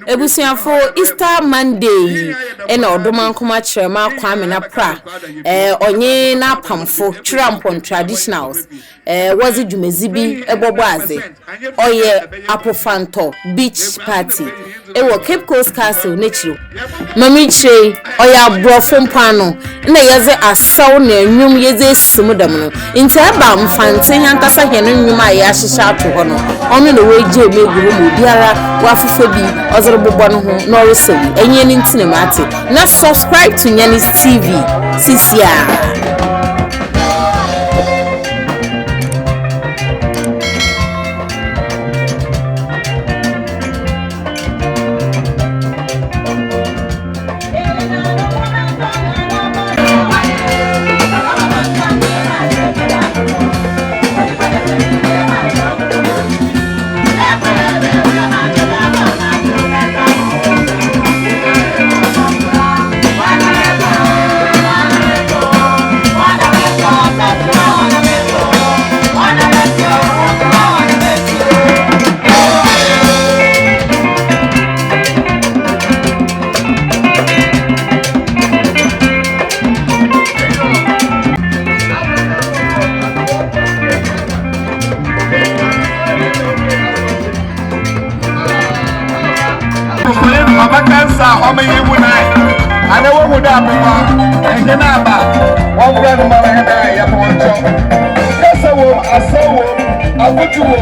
Ebusiafo Easter Monday ena odoman kuma chirema kwame na pra onye na pamfo Trampon traditionals was dwumezibi eboboaze oye Apofo beach party ewo Cape Coast Castle nechiro mami chire oye Abrofo Mpoano na yeze asaw na enwum yeze sumudam no intaba mfante yankasa hene nwum a ya hihya ato ho no ono na weje meguru mu biara wafufo bi ozorobobọ no ho no resewi enye ni ntine mate na subscribe to Nyanis TV sisia. Ome yimunai ane wo muda pewa engena ba wo bra no mara hena ya poncho kasa wo asawo agutu wo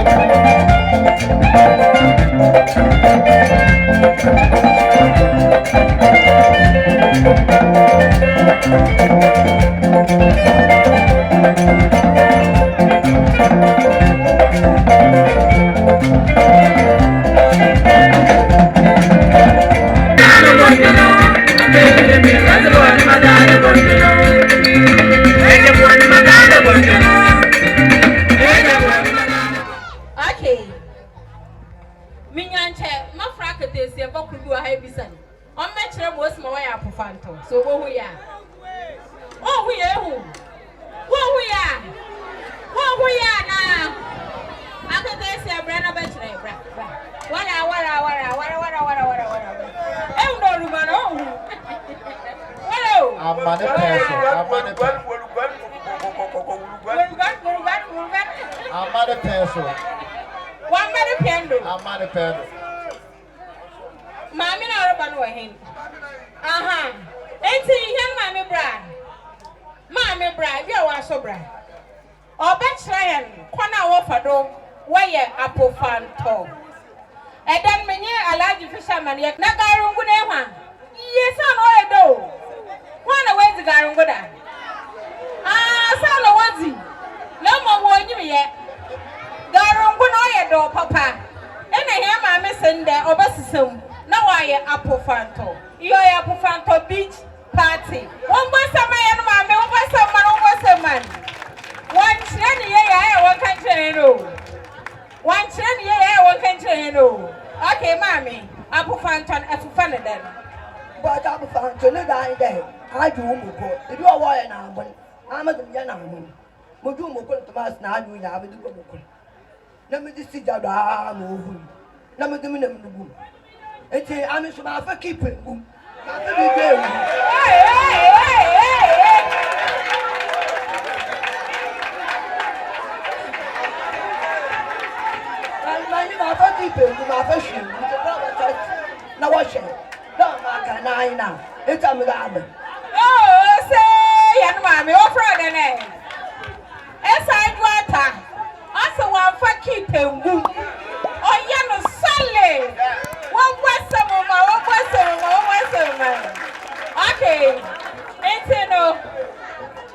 so wo ya na akete se bra na betre bra wara e ndo ruma no hello amane peso mami na roba no hen aha enti hen mami bra bi a wa so bra obetreyen kwana wo fado waye Apofo edan menye alaji fisherman ye na garungu ne hwa yesa no edo kwana wezi garungu da sala wazi na mo wonyi ye garungu no ye do papa ena he mami sende obasisem na waye Apofo iyo ya Apofo beach party won sama ye no mami won sama one train ye ya one country no one train ye ya one country no okay mami Apofo na den but Apofo no die there aju umuko idu owo ye na abon amadu ye na abon moju umuko Thomas na aju ya abedu umuko na me di sija da mo hu na me dum na me gum eti ami so ma fa keep gum na fa bi dey ma fa keep gum ma fa shi na wa she na ma Canina. It's a mother. Oh, say, and mammy, oh, Friday night. As I water, also one for keeping woo. Oh, Yano Sally. One Western woman, one Western woman. Okay, it's no.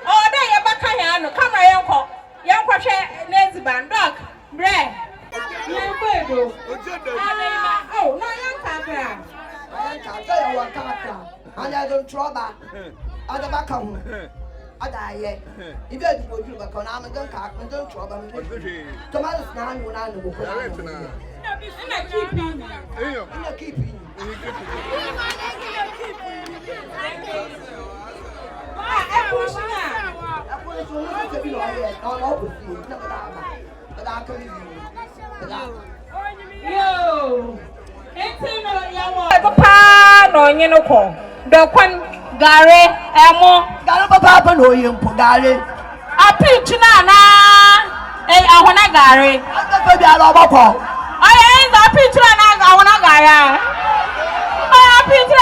Oh, there you're back here. Come on, young crochet, Nancy Van Dog, bread. Oh, no, young Capra. And I don't trouble. I don't back home. I die. If you go to the Conam, don't cock, don't trouble. Tomatoes now, you know. I'm keeping. Yo, Papa, no, you know, the one Gary, Amo, Papa, no, you put Gary. I pitch Nana, I want a Gary. I ain't a pitch Nana, I want a Gary. I pitch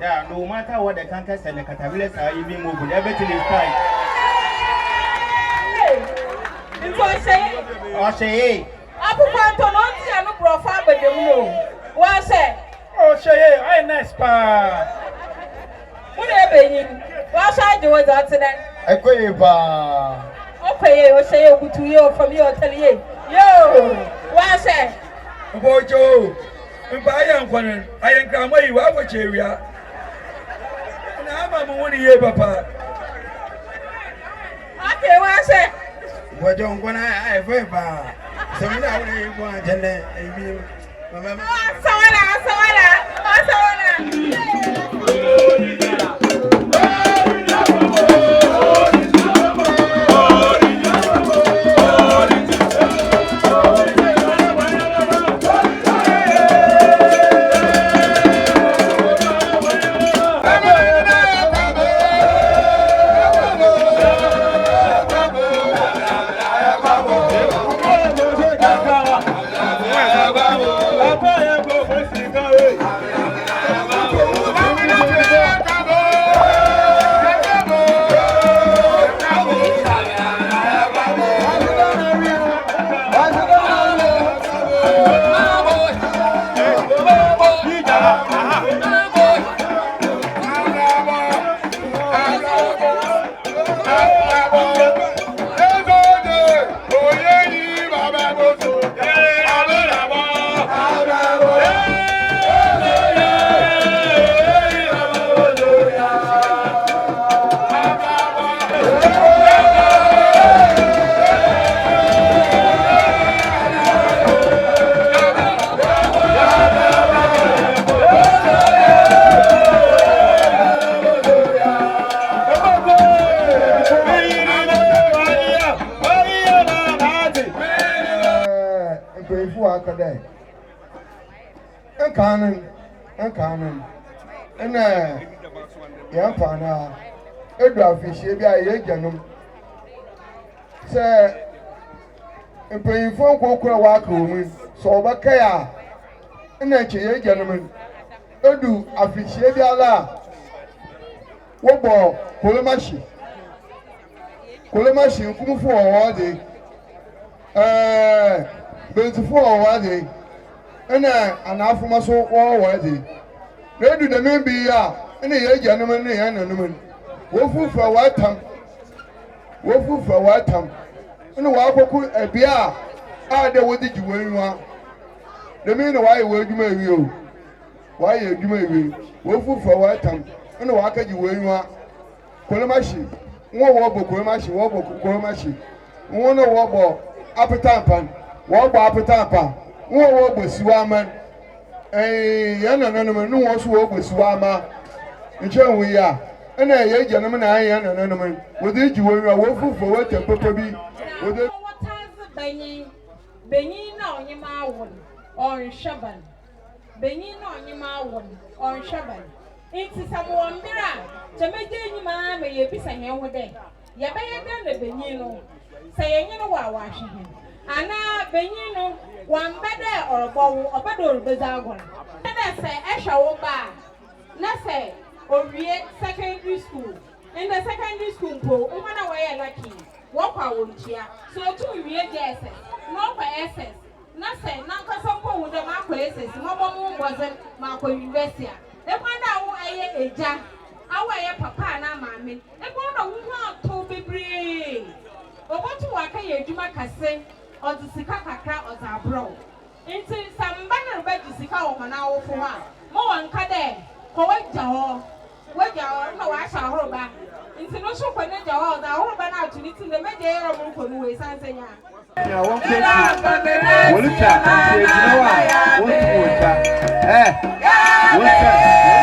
yeah, no matter what the cancers and the caterpillars are even moving, everything is fine. Oh, say, Apofo no ti anu Abrofo abedemu wa say oh, say, I nice pa. Wo na ebenyin wa say je wo za tena Ekoye pa. Okoye o say ogutu ye o from ye o tell ye yo wa say Bojo mpa ya nkwanen ayenkra mai wa bo chewia na ama mo woni ye papa okay wa say Bojo nkwana ai fe pa semina woni ye bo ajene ebi mama sawala Enkanen ena ya Mpoano edu afihie bia ye gyanum se mpanyinfo kokora wa ka omu so obaka ya ena che ye gyanum edu afihie bia la wo bo kolemashi nkumufo wo de benzufo wo de ena anafuma so wo de redu de membi ya ena ye gyanum ena ye nanum wo fufa wa tam ena wa koku ebia a de wodi jiwenwa de me na wa ye wadwuma wi o wa ye adwuma wi wo fufa wa tam ena wa ka jiwenwa kolemashi wo bo kolemashi wo bo kolemashi wo no wo bo apetampan wo bo apetampa wo bo siwa man ya nananum no wo so wo bo siwa ma nche we ya ena ye je no na anya na no me wo de ji wo wo fufu wo te papa bi wo de benyin na onyema awon on shaban benyin na onyema awon on shaban inti samo mbira chemeje enyima me ye bisa he ho de ye be ye de na benyin no se ye nyi no wa hwehwe ana benyin no wan bede orobo obedo orobeza agon na se ehwe ba na se owie secondary school in the secondary school po umana we lucky wokwa wontia so to wie JSS no kwa SS na se na nkasa ko wo de ma kwa SS mo mo ngozen ma kwa university e kwa da wo eye eja awo eye papa na maame e kwa da wo ho to bebre obotu waka ye adwuma kase odisika kakra ozabro nti samba na ba disika wo na wo fo ha mo wanka de ko wagya ho na wa sha horoba nti no so kwa na gya ho da horoba na atuniti le meje yero mo ko no we sansenya ya won ke woluta e jinawa won ko ta woluta